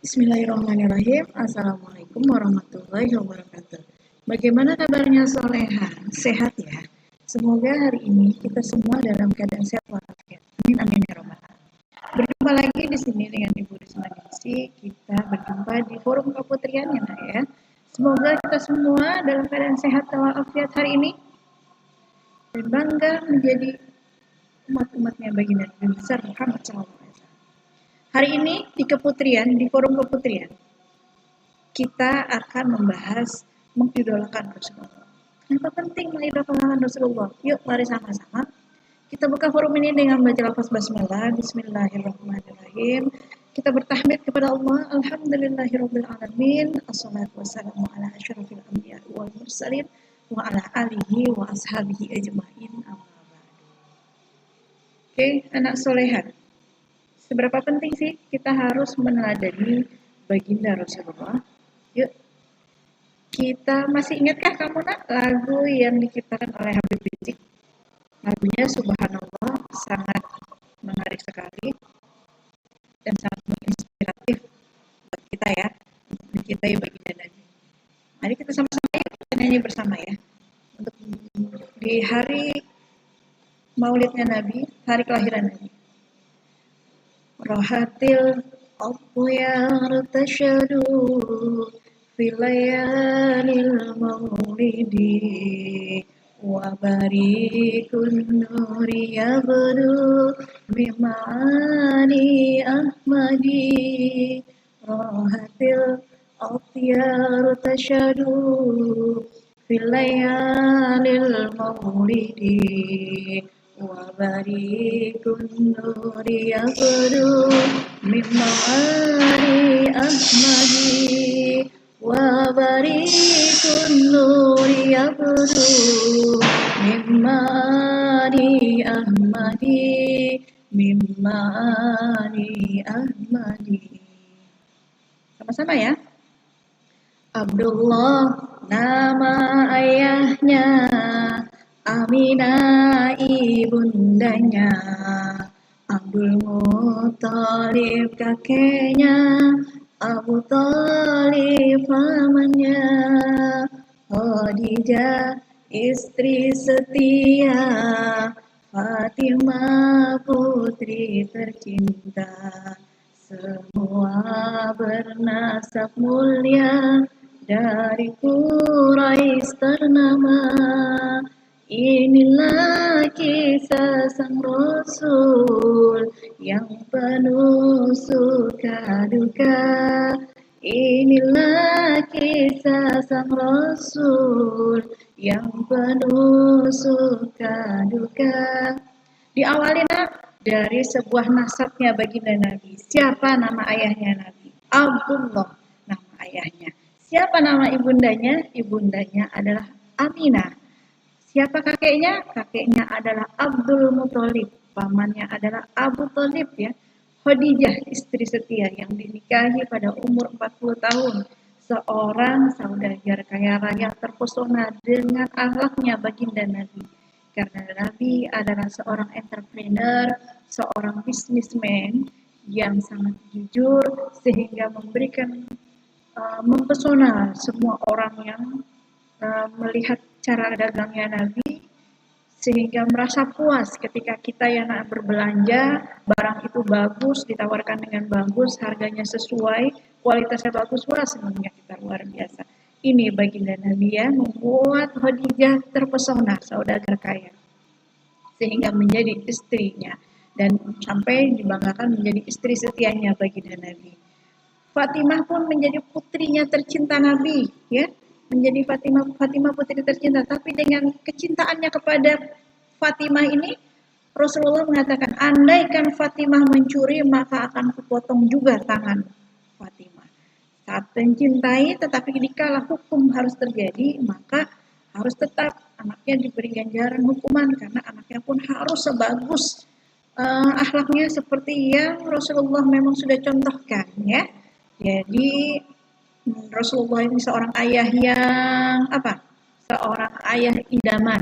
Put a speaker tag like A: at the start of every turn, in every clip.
A: Bismillahirrahmanirrahim. Assalamualaikum warahmatullahi wabarakatuh. Bagaimana kabarnya Soleha? Sehat ya? Semoga hari ini kita semua dalam keadaan sehat walafiat. Amin amin ya robbal alamin. Berjumpa lagi di sini dengan Ibu Risma Ningsih. Kita berjumpa di forum keputrian ya. Semoga kita semua dalam keadaan sehat walafiat hari ini dan bangga menjadi umat-umatnya baginda Nabi besar Muhammad SAW. Hari ini di Keputrian, di forum Keputrian, kita akan membahas mengidolakan Rasulullah. Kenapa penting mengidolakan Rasulullah? Yuk, mari sama-sama. Kita buka forum ini dengan baca lafaz basmalah. Bismillahirrahmanirrahim. Kita bertahmid kepada Allah. Alhamdulillahirabbil alamin. Assalatu wassalamu ala asyrafil anbiya wal mursalin wa ala alihi wa ashabihi ajmain. Amma ba'du. Oke, anak solehat. Seberapa penting sih kita harus meneladani baginda Rasulullah? Yuk, kita masih ingatkah kamu nak lagu yang diciptakan oleh Habib Rizik? Lagunya Subhanallah sangat menarik sekali dan sangat menginspiratif buat kita ya, mencintai baginda Nabi. Mari kita sama-sama kita nyanyi bersama ya. Untuk di hari Maulidnya Nabi, hari kelahiran Nabi. Rahatil atyar tashadu fi layalil maulidi wa barikun nuri yabdu bima'ani ahmadi. Rahatil atyar tashadu fi layalil maulidi wa barikun nuri yabdu mim'ani ahmadi wa barikun nuri yabdu mim'ani ahmadi. Sama-sama ya. Abdullah nama ayahnya, Aminah ibundanya, Abdul Muthalib kakeknya, Abu Thalib pamannya, Khadijah istri setia, Fatimah putri tercinta, semua bernasab mulia dari Quraisy ternama. Inilah kisah sang Rasul yang penuh suka duka. Inilah kisah sang Rasul yang penuh suka duka. Diawali dari sebuah nasabnya baginda Nabi. Siapa nama ayahnya Nabi? Abdullah nama ayahnya. Siapa nama ibundanya? Ibundanya adalah Aminah. Siapa kakeknya? Kakeknya adalah Abdul Muthalib. Pamannya adalah Abu Thalib ya. Khadijah istri setia yang dinikahi pada umur 40 tahun. Seorang saudagar kaya raya terpesona dengan akhlaknya baginda Nabi. Karena Nabi adalah seorang entrepreneur, seorang businessman yang sangat jujur sehingga memberikan mempesona semua orang yang melihat cara dagangnya Nabi sehingga merasa puas ketika kita yang berbelanja, barang itu bagus, ditawarkan dengan bagus, harganya sesuai, kualitasnya bagus, wah senangnya kita luar biasa. Ini baginda Nabi ya, membuat Khadijah terpesona, saudagar kaya, sehingga menjadi istrinya dan sampai dibanggakan menjadi istri setianya baginda Nabi. Fatimah pun menjadi putrinya tercinta Nabi ya. Menjadi Fatimah putri tercinta, tapi dengan kecintaannya kepada Fatimah ini Rasulullah mengatakan, andaikan Fatimah mencuri maka akan kupotong juga tangan Fatimah. Saat mencintai tetapi dikala hukum harus terjadi maka harus tetap anaknya diberi ganjaran hukuman karena anaknya pun harus sebagus akhlaknya seperti yang Rasulullah memang sudah contohkan ya. Jadi Rasulullah ini seorang ayah yang seorang ayah idaman,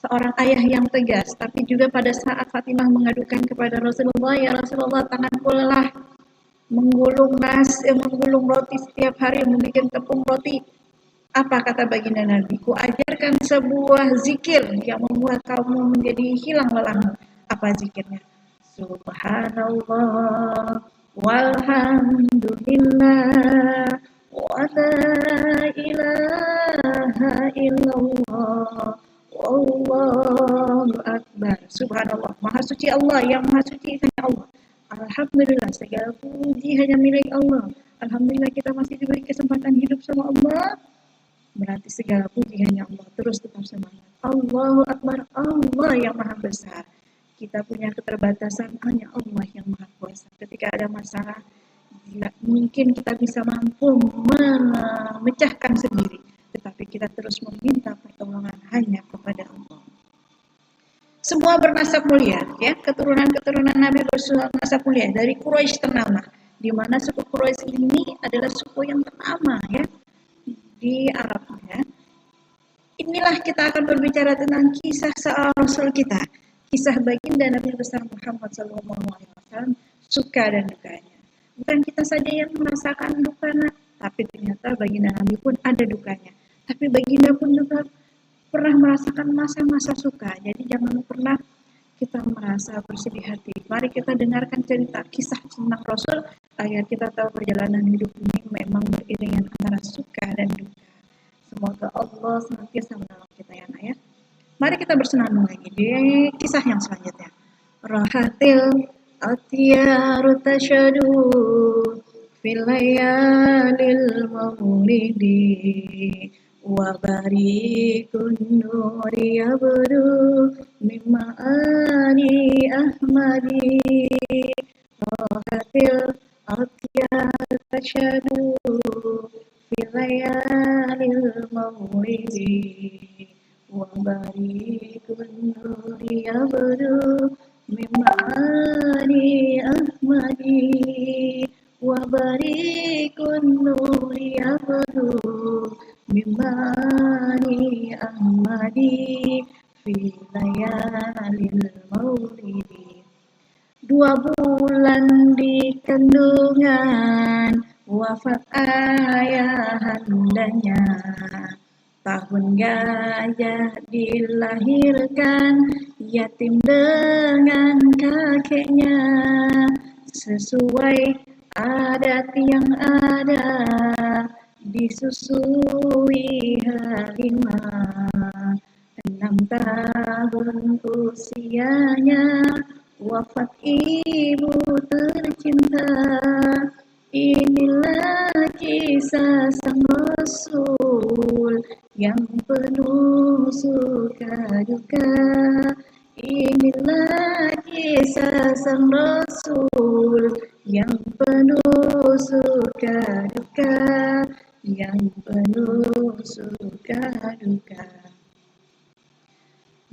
A: seorang ayah yang tegas. Tapi juga pada saat Fatimah mengadukan kepada Rasulullah, ya Rasulullah tanganku lelah, menggulung roti setiap hari, membuat tepung roti. Apa kata baginda Nabi? Ku ajarkan sebuah zikir yang membuat kamu menjadi hilang lelahmu. Apa zikirnya? Subhanallah walhamdulillah wa la ilaha illallah wallahu akbar. Subhanallah, maha suci Allah, yang maha suci hanya Allah. Alhamdulillah, segala puji hanya milik Allah. Alhamdulillah kita masih diberi kesempatan hidup sama Allah. Berarti segala puji hanya Allah. Terus tetap semangat. Allahu Akbar, Allah yang maha besar. Kita punya keterbatasan, hanya Allah yang maha kuasa. Ketika ada masalah, tidak mungkin kita bisa mampu memecahkan sendiri. Tetapi kita terus meminta pertolongan hanya kepada Allah. Semua bernasab mulia, ya, keturunan-keturunan Nabi bernasab mulia dari Quraisy ternama, di mana suku Quraisy ini adalah suku yang ternama, ya, di Arab, ya. Inilah kita akan berbicara tentang kisah seorang Rasul kita, kisah baginda Nabi besar Muhammad SAW, suka dan dukanya. Bukan kita saja yang merasakan duka, tapi ternyata baginda Nabi pun ada dukanya. Tapi baginda pun juga pernah merasakan masa-masa suka. Jadi jangan pernah kita merasa bersedih hati. Mari kita dengarkan cerita kisah tentang Rasul agar kita tahu perjalanan hidup ini memang beriringan antara suka dan duka. Semoga Allah senantiasa menolong kita, ya nak, ya. Mari kita bersenandung lagi di kisah yang selanjutnya. Rahatil atyaru tasyadu fil layalil maulidi wa barikun nuri yabdu mimmaani ahmadi. Rahatil atyaru tasyadu fil layalil maulidi wa barikun nuri yabdu mimmaani ahmadi wa barikun nuri yabdu mimmaani ahmadi fi layalil maulidi. 2 bulan di kandungan wafat ayahandanya, tahun gajah dilahirkan yatim dengan kakeknya, sesuai adat yang ada disusui halimah. 6 tahun usianya wafat ibu tercinta. Inilah kisah sang Rasul yang penuh suka duka. Inilah kisah sang Rasul yang penuh suka duka, yang penuh suka duka.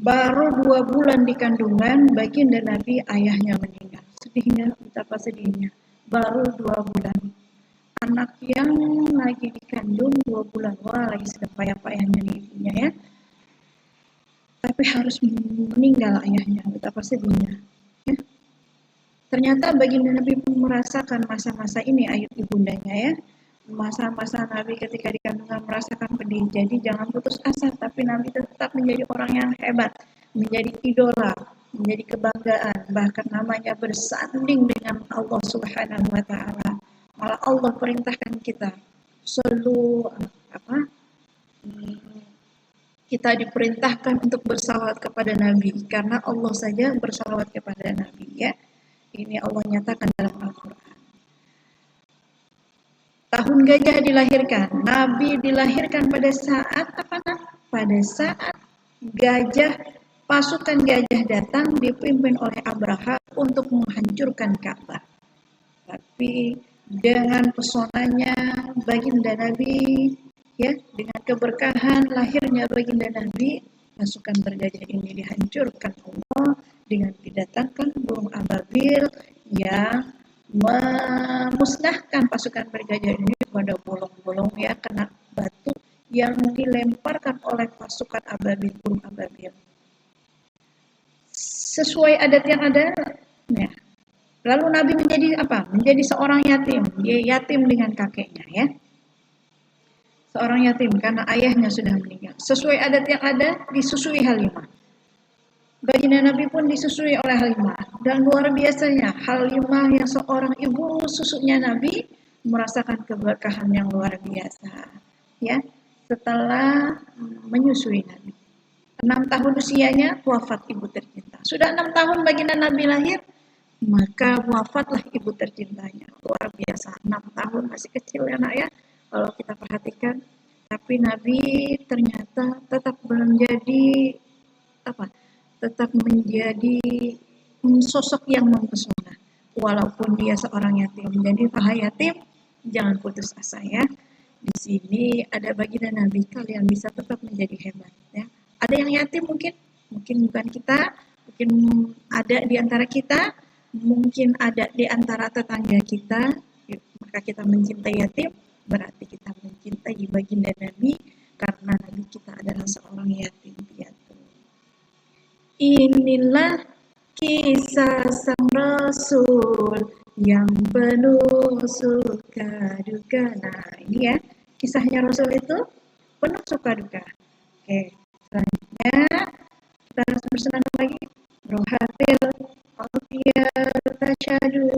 A: Baru 2 bulan di kandungan, baginda Nabi ayahnya meninggal. Sedihnya, betapa sedihnya. Baru 2 bulan. Anak yang lagi dikandung 2 bulan, wah lagi sedang payah-payahnya nih ibunya, ya. Tapi harus meninggal ayahnya, betapa sedihnya. Ya. Ternyata baginda Nabi pun merasakan masa-masa ini ayat ibundanya, ya. Masa-masa Nabi ketika di kandungan merasakan pedih. Jadi jangan putus asa, tapi Nabi tetap menjadi orang yang hebat, menjadi idola, menjadi kebanggaan, bahkan namanya bersanding dengan Allah Subhanahu wa taala. Malah Allah perintahkan kita kita diperintahkan untuk bersalawat kepada Nabi karena Allah saja bersalawat kepada Nabi, ya. Ini Allah nyatakan dalam Al-Qur'an. Tahun gajah dilahirkan. Nabi dilahirkan pada saat apa, nak? Pada saat pasukan gajah datang dipimpin oleh Abraha untuk menghancurkan Ka'bah. Tapi dengan pesonanya baginda Nabi, ya, dengan keberkahan lahirnya baginda Nabi, pasukan bergajah ini dihancurkan Allah dengan didatangkan burung ababil yang memusnahkan pasukan bergajah ini pada bolong-bolong, ya, kena batu yang dilemparkan oleh pasukan ababil, burung ababil. Sesuai adat yang ada, ya, Lalu Nabi menjadi apa? Menjadi seorang yatim. Dia yatim dengan kakeknya ya. Seorang yatim karena ayahnya sudah meninggal. Sesuai adat yang ada, disusui Halimah. Baginda Nabi pun disusui oleh Halimah. Dan luar biasanya, Halimah yang seorang ibu susunya Nabi merasakan keberkahan yang luar biasa. Ya, setelah menyusui Nabi. 6 tahun usianya wafat ibu tercinta. Sudah 6 tahun baginda Nabi lahir, maka wafatlah ibu tercintanya. Luar biasa, 6 tahun masih kecil ya nak ya. Kalau kita perhatikan, tapi Nabi ternyata tetap menjadi apa? Tetap menjadi sosok yang mempesona. Walaupun dia seorang yatim. Jadi wahai yatim, jangan putus asa ya. Di sini ada baginda Nabi, kalian bisa tetap menjadi hebat ya. Ada yang yatim mungkin bukan kita, mungkin ada di antara kita, mungkin ada di antara tetangga kita, maka kita mencintai yatim, berarti kita mencintai baginda Nabi, karena Nabi kita adalah seorang yatim piatu. Inilah kisah sang Rasul yang penuh suka duka. Nah ini ya, kisahnya Rasul itu penuh suka duka. Oke, selanjutnya kita harus bersenang lagi. Rohatil Alfiyah Tashadu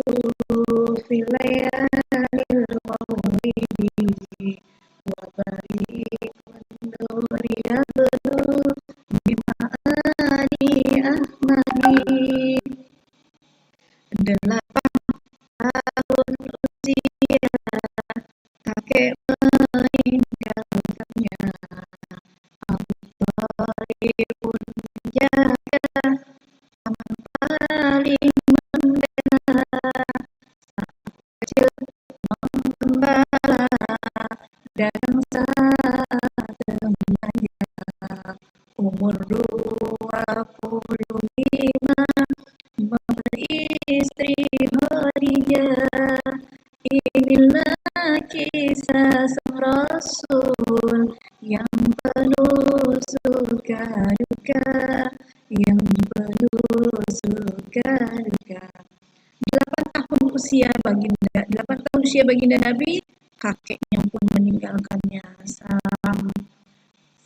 A: Filayalil Maulidi Wabarikun Nuri Abdu Bima'ani Ahmadi. 8 tahun usia kakek meninggalkannya. Abu Thalib pun menjaga, aman paling membela. Saat kecil mengembala dan saat remaja umur 25 beristri Khadijah. Inilah kisah sang Rasul yang penuh suka duka, yang penuh suka duka. 8 tahun usia baginda Nabi, kakeknya pun meninggalkannya.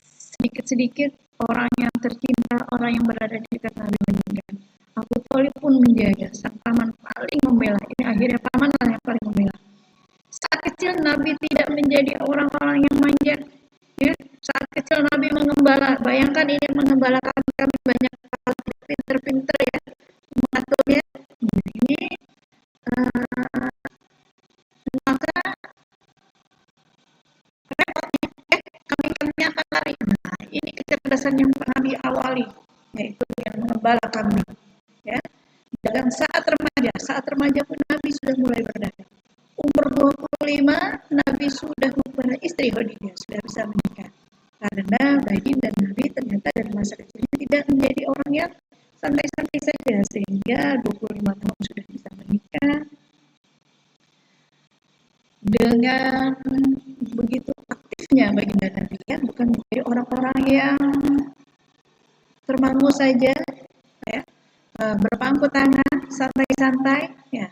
A: Sedikit-sedikit orang yang tercinta, orang yang berada di dekat Nabi meninggal. Abu Thalib pun menjaga, sang paman paling membela. Ini akhirnya paman yang paling membela. Saat kecil Nabi tidak menjadi orang-orang yang manja. Ya, saat kecil Nabi mengembala. Bayangkan ini mengembala kami banyak pinter-pinter ya mengaturnya. Ini maka repotnya kami akan lari. Nah, ini kecerdasan yang Nabi awali, yaitu dengan mengembala kambing. Ya, dan saat remaja pun Nabi sudah mulai berdaya. Umur 25 Nabi sudah mempunyai istri Khadijah, sudah bisa menikah. Karena baginda Nabi ternyata dari masa kecilnya tidak menjadi orang yang santai-santai saja, sehingga 25 tahun sudah bisa menikah. Dengan begitu aktifnya baginda Nabi ya, bukan menjadi orang-orang yang termangu saja ya, berpangku tangan santai-santai ya,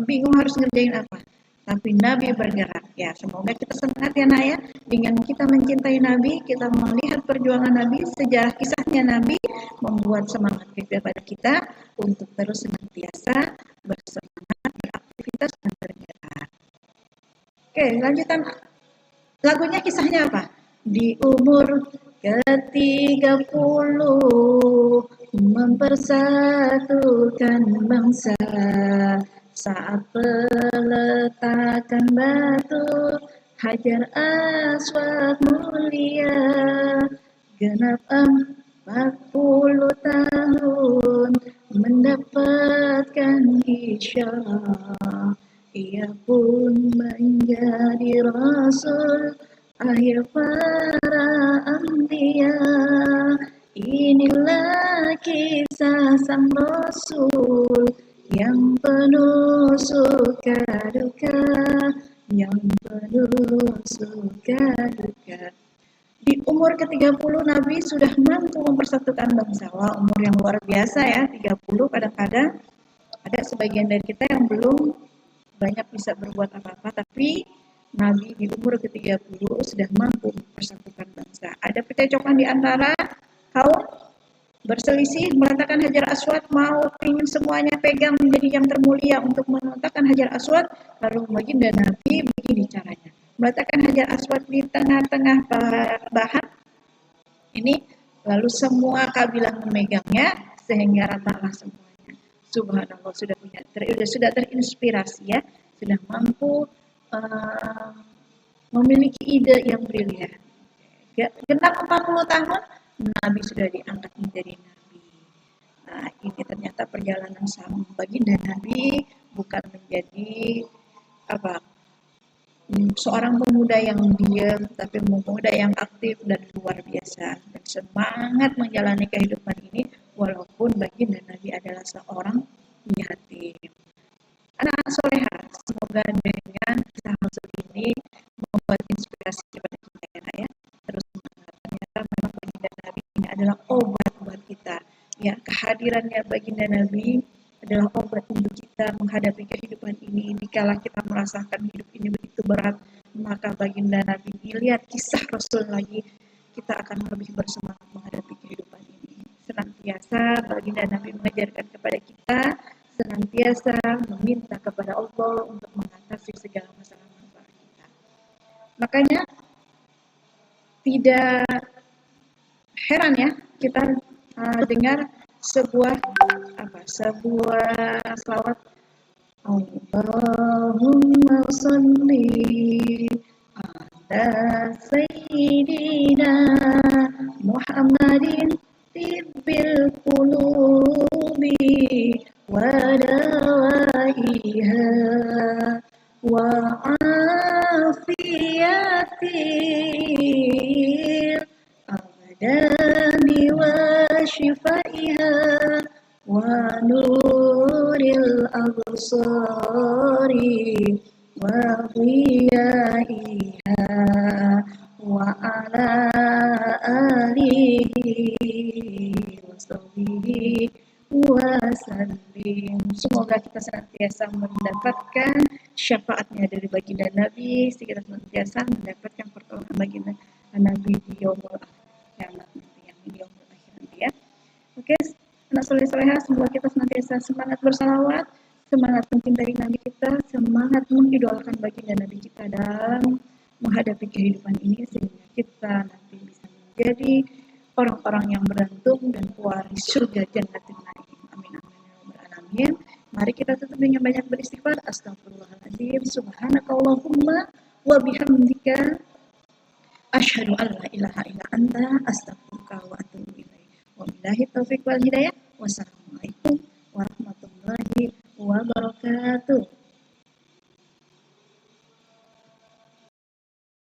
A: bingung harus ngerjain apa, tapi Nabi bergerak ya. Semoga kita semangat ya nak ya, dengan kita mencintai Nabi, kita melihat perjuangan Nabi, sejarah kisahnya Nabi membuat semangat kepada kita untuk terus senantiasa bersemangat beraktivitas dan bergerak. Oke, lanjutan lagunya, kisahnya apa? Di umur ke-30 mempersatukan bangsa, saat peletakan batu Hajar Aswad mulia, genap 40 tahun mendapatkan isyarah, ia pun menjadi Rasul akhir para anbiya. Inilah kisah sang Rasul yang penuh suka duka, yang penuh suka duka. Di umur ke-30 Nabi sudah mampu mempersatukan bangsa. Wah, umur yang luar biasa ya, 30 kadang-kadang Ada sebagian dari kita yang belum banyak bisa berbuat apa-apa, tapi Nabi di umur ke-30 sudah mampu mempersatukan bangsa. Ada percekcokan di antara kaum berselisih, meletakkan Hajar Aswad, mau ingin semuanya pegang menjadi yang termulia untuk meletakkan Hajar Aswad, lalu baginda Nabi begini caranya. Meletakkan Hajar Aswad di tengah-tengah bahan ini, lalu semua kabilah memegangnya sehingga ratalah semuanya. Subhanallah, sudah terinspirasi ya, sudah mampu memiliki ide yang brilian. Genap 40 tahun Nabi sudah diangkat menjadi Nabi. Nah, ini ternyata perjalanan sama baginda Nabi bukan menjadi seorang pemuda yang diam, tapi pemuda yang aktif dan luar biasa dan semangat menjalani kehidupan ini walaupun baginda Nabi adalah seorang yatim. Anak soleha, semoga dengan kisah Rasul ini membuat inspirasi kepada kita ya. Terus ternyata memang baginda Nabi ini adalah obat buat kita. Ya, kehadirannya baginda Nabi adalah obat untuk kita menghadapi kehidupan ini. Dikala kita merasakan hidup ini begitu berat, maka baginda Nabi lihat kisah Rasul lagi, kita akan lebih bersemangat menghadapi kehidupan ini. Senantiasa baginda Nabi mengajarkan kepada kita, senantiasa meminta kepada Allah untuk mengatasi segala masalah-masalah kita. Makanya tidak heran ya kita dengar sebuah selawat, Allahumma sholli ala sayyidina Muhammadin tibbil qulubi wa dawaiha wa afiyatil abdani wa shifaiha wa nuril absari wa dhiyaiha wa ala alihi wa sahbihi wasallim. Semoga kita senantiasa mendapatkan syafaatnya dari baginda Nabi, kita senantiasa mendapatkan pertolongan baginda Nabi di yaumul kiamat nanti, yang di yaumul akhir nanti ya. Oke, anak soleh-soleha, semoga kita senantiasa semangat bersalawat, semangat mencintai Nabi kita, semangat mengidolakan baginda Nabi kita dalam menghadapi kehidupan ini sehingga kita nanti bisa menjadi orang-orang yang beruntung dan pewaris surga jannatin naim. Amin amin ya rabbal alamin. Mari kita tutup dengan banyak beristighfar. Astagfirullahaladzim. Subhanakallahumma wa bihamdika asyhadu an la ilaha illa anta astaghfiruka wa atubu ilaik. Wabillahi taufiq wal hidayah. Wassalamualaikum warahmatullahi wabarakatuh.